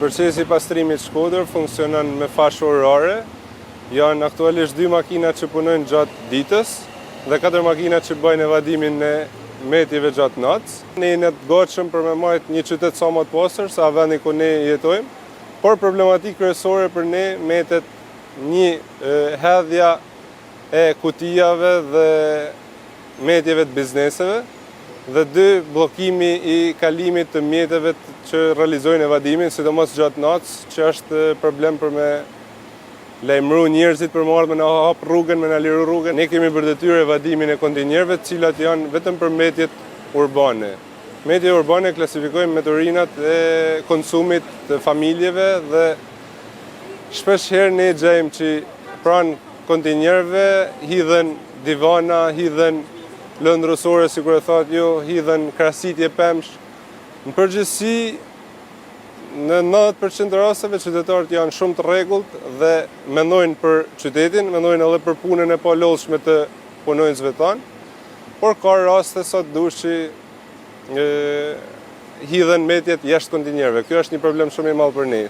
Procesi i pastrimit Shkodër funksionon me fashë orare. Janë aktualisht 2 makina që punojnë gjatë ditës dhe 4 makina që bëjnë evadimin e metjeve gjatë natës. Ne jemi të gatshëm për me marrë një qytet sa më të pastër sa vendi ku ne jetojmë, por problematikë kryesore për ne metet një hedhja e kutijave dhe metjeve të bizneseve, dhe 2 bllokimi i kalimit të mjeteve që realizojnë evadimin, sidomos gjatë natës, që është problem për me lajmëru njerëzit për me na hap rrugën, me na liru rrugën. Ne kemi për detyrë evadimin e kontinjerëve, të cilat janë vetëm për metjet urbane. Metjet urbane klasifikojmë me turinat e konsumit të familjeve dhe shpesh herë ne gjejmë që pranë kontinjerëve hidhen divana, hidhen lëndrësore, si kur e thatë jo, hidhen krasitje pemsh. Në përgjithësi, në 90% të rasteve qytetarët janë shumë të rregullt dhe mendojnë për qytetin, mendojnë edhe për punën e palodhshme të punonjësve tanë, por ka raste sa të dush që hidhen metjet jashtë kontinjerëve. Kjo është një problem shumë i madh për ne.